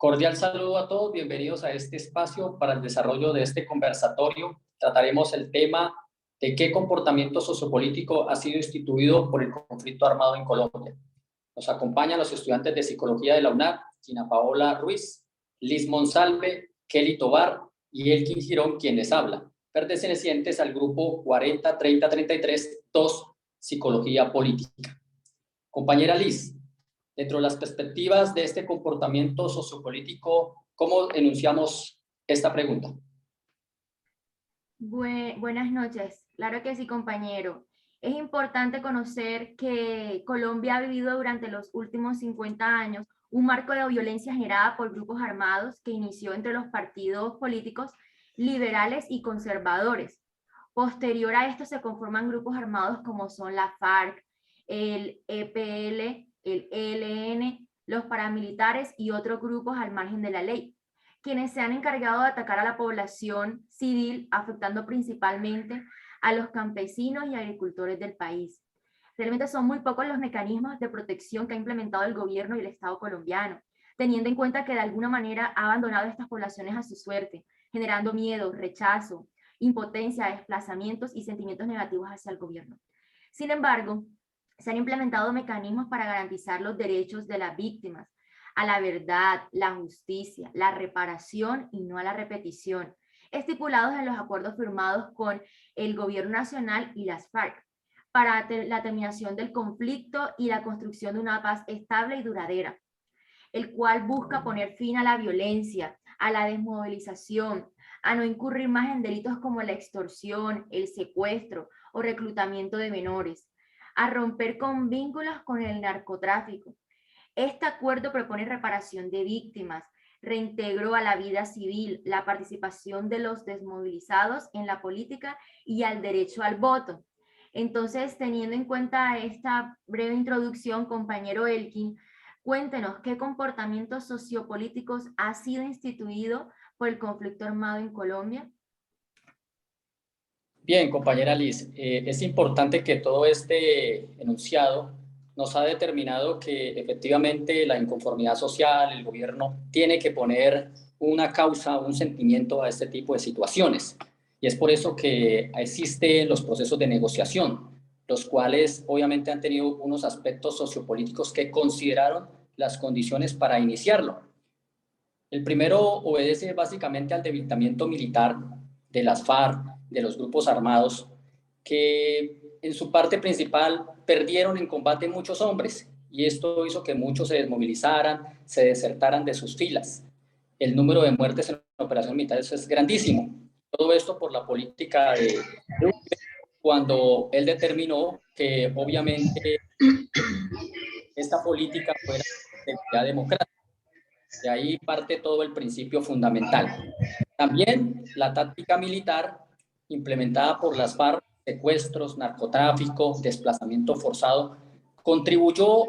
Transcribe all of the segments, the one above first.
Cordial saludo a todos, bienvenidos a este espacio para el desarrollo de este conversatorio. Trataremos el tema de qué comportamiento sociopolítico ha sido instituido por el conflicto armado en Colombia. Nos acompañan los estudiantes de Psicología de la UNAD, Gina Paola Ruiz, Liz Monsalve, Kelly Tobar y Elkin Girón, quien les habla, pertenecientes al grupo 40-30-33-2, Psicología Política. Compañera Liz, dentro de las perspectivas de este comportamiento sociopolítico, ¿cómo enunciamos esta pregunta? Buenas noches. Claro que sí, compañero. Es importante conocer que Colombia ha vivido durante los últimos 50 años un marco de violencia generada por grupos armados que inició entre los partidos políticos liberales y conservadores. Posterior a esto se conforman grupos armados como son la FARC, el EPL, el ELN, los paramilitares y otros grupos al margen de la ley, quienes se han encargado de atacar a la población civil, afectando principalmente a los campesinos y agricultores del país. Realmente son muy pocos los mecanismos de protección que ha implementado el gobierno y el Estado colombiano, teniendo en cuenta que de alguna manera ha abandonado a estas poblaciones a su suerte, generando miedo, rechazo, impotencia, desplazamientos y sentimientos negativos hacia el gobierno. Sin embargo, se han implementado mecanismos para garantizar los derechos de las víctimas, a la verdad, la justicia, la reparación y no a la repetición, estipulados en los acuerdos firmados con el Gobierno Nacional y las FARC, para la terminación del conflicto y la construcción de una paz estable y duradera, el cual busca poner fin a la violencia, a la desmovilización, a no incurrir más en delitos como la extorsión, el secuestro o reclutamiento de menores, a romper con vínculos con el narcotráfico. Este acuerdo propone reparación de víctimas, reintegro a la vida civil, la participación de los desmovilizados en la política y al derecho al voto. Entonces, teniendo en cuenta esta breve introducción, compañero Elkin, cuéntenos qué comportamientos sociopolíticos ha sido instituido por el conflicto armado en Colombia. Bien, compañera Liz, es importante que todo este enunciado nos ha determinado que efectivamente la inconformidad social, el gobierno tiene que poner una causa, un sentimiento a este tipo de situaciones. Y es por eso que existen los procesos de negociación, los cuales obviamente han tenido unos aspectos sociopolíticos que consideraron las condiciones para iniciarlo. El primero obedece básicamente al debilitamiento militar de las FARC, de los grupos armados, que en su parte principal perdieron en combate muchos hombres, y esto hizo que muchos se desmovilizaran, se desertaran de sus filas. El número de muertes en operaciones militares es grandísimo. Todo esto por la política de cuando él determinó que obviamente esta política fuera de democrática. De ahí parte todo el principio fundamental. También la táctica militar implementada por las FARC, secuestros, narcotráfico, desplazamiento forzado, contribuyó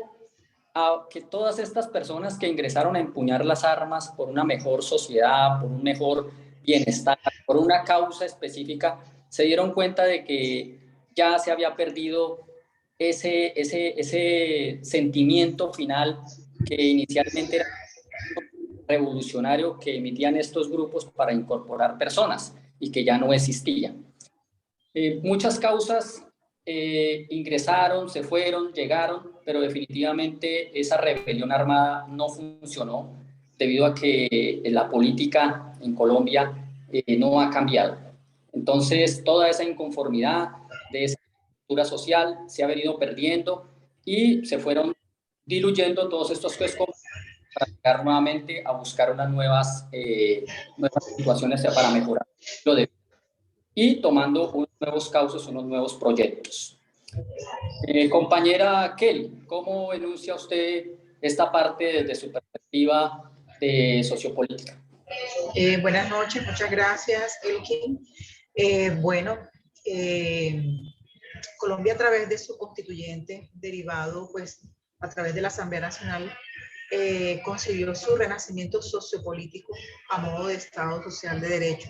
a que todas estas personas que ingresaron a empuñar las armas por una mejor sociedad, por un mejor bienestar, por una causa específica, se dieron cuenta de que ya se había perdido ese sentimiento final que inicialmente era revolucionario que emitían estos grupos para incorporar personas y que ya no existía. Muchas causas ingresaron, se fueron, llegaron, pero definitivamente esa rebelión armada no funcionó debido a que la política en Colombia no ha cambiado. Entonces, toda esa inconformidad de esa cultura social se ha venido perdiendo y se fueron diluyendo todos estos escombros para llegar nuevamente a buscar unas nuevas situaciones para mejorar lo de y tomando unos nuevos cauces, unos nuevos proyectos. Compañera Kelly, ¿cómo enuncia usted esta parte desde su perspectiva de sociopolítica? Buenas noches, muchas gracias, Elkin. Colombia a través de su constituyente derivado, pues a través de la Asamblea Nacional, concibió su renacimiento sociopolítico a modo de Estado Social de Derecho,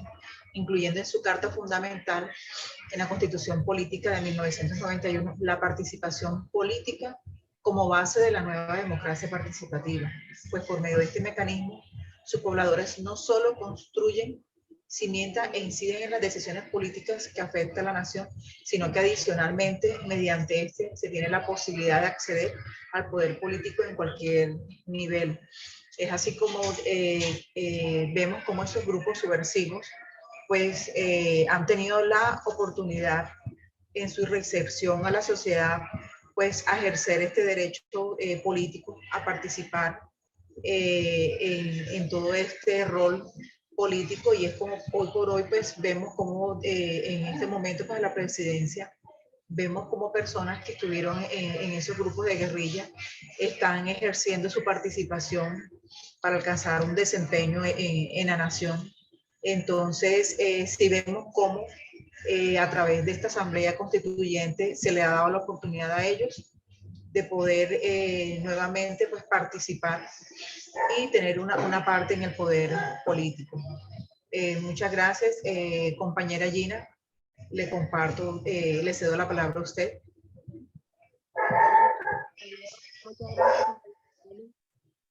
incluyendo en su Carta Fundamental, en la Constitución Política de 1991, la participación política como base de la nueva democracia participativa, pues por medio de este mecanismo sus pobladores no solo construyen, cimientan e inciden en las decisiones políticas que afectan a la nación, sino que adicionalmente, mediante este, se tiene la posibilidad de acceder al poder político en cualquier nivel. Es así como vemos cómo esos grupos subversivos pues han tenido la oportunidad en su recepción a la sociedad pues a ejercer este derecho político, a participar en todo este rol político, y es como hoy por hoy pues vemos como en este momento pues la presidencia, vemos como personas que estuvieron en esos grupos de guerrilla están ejerciendo su participación para alcanzar un desempeño en la nación. Entonces, si vemos cómo a través de esta Asamblea Constituyente se le ha dado la oportunidad a ellos de poder nuevamente pues, participar y tener una parte en el poder político. Muchas gracias, compañera Gina. Le comparto, le cedo la palabra a usted. Muchas gracias.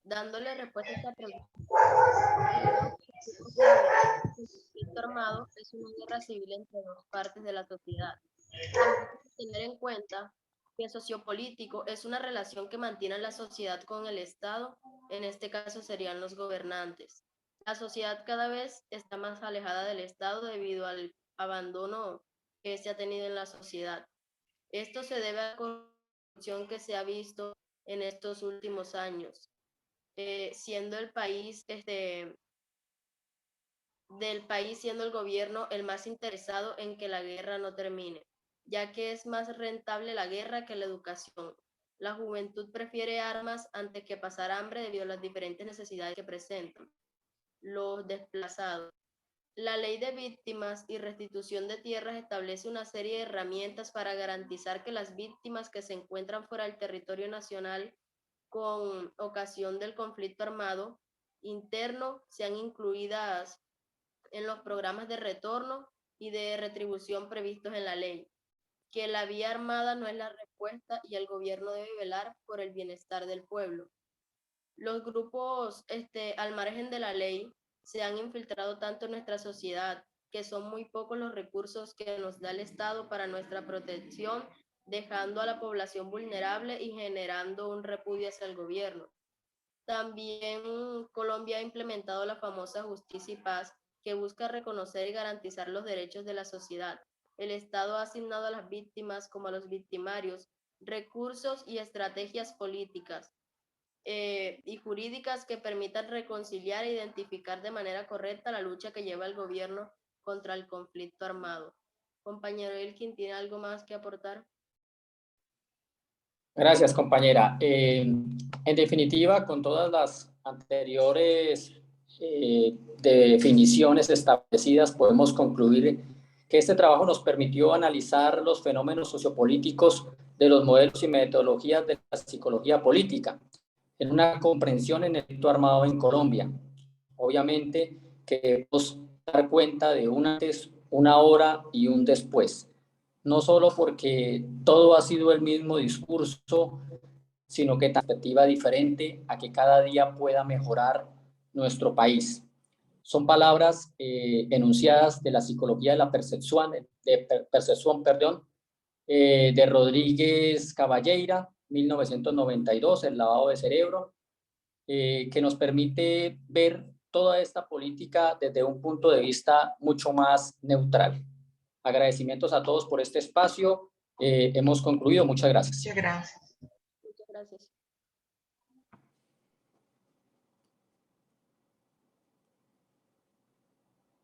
Dándole respuesta a esta pregunta, el conflicto armado es una guerra civil entre dos partes de la sociedad. También hay que tener en cuenta que sociopolítico es una relación que mantiene la sociedad con el Estado, en este caso serían los gobernantes. La sociedad cada vez está más alejada del Estado debido al abandono que se ha tenido en la sociedad. Esto se debe a la corrupción que se ha visto en estos últimos años, siendo el país, siendo el gobierno el más interesado en que la guerra no termine, ya que es más rentable la guerra que la educación. La juventud prefiere armas antes que pasar hambre debido a las diferentes necesidades que presentan los desplazados. La Ley de Víctimas y Restitución de Tierras establece una serie de herramientas para garantizar que las víctimas que se encuentran fuera del territorio nacional con ocasión del conflicto armado interno sean incluidas en los programas de retorno y de retribución previstos en la ley, que la vía armada no es la respuesta y el gobierno debe velar por el bienestar del pueblo. Los grupos al margen de la ley se han infiltrado tanto en nuestra sociedad que son muy pocos los recursos que nos da el Estado para nuestra protección, dejando a la población vulnerable y generando un repudio hacia el gobierno. También Colombia ha implementado la famosa Justicia y Paz, que busca reconocer y garantizar los derechos de la sociedad. El Estado ha asignado a las víctimas como a los victimarios recursos y estrategias políticas y jurídicas que permitan reconciliar e identificar de manera correcta la lucha que lleva el gobierno contra el conflicto armado. Compañero Elkin, ¿tiene algo más que aportar? Gracias, compañera. En definitiva, con todas las anteriores definiciones establecidas, podemos concluir que este trabajo nos permitió analizar los fenómenos sociopolíticos de los modelos y metodologías de la psicología política en una comprensión en el conflicto armado en Colombia. Obviamente que podemos dar cuenta de un antes, una hora y un después. No solo porque todo ha sido el mismo discurso, sino que perspectiva diferente a que cada día pueda mejorar nuestro país. Son palabras enunciadas de la psicología de la percepción, de Rodríguez Caballeira, 1992, el lavado de cerebro, que nos permite ver toda esta política desde un punto de vista mucho más neutral. Agradecimientos a todos por este espacio. Hemos concluido. Muchas gracias. Muchas gracias. Muchas gracias.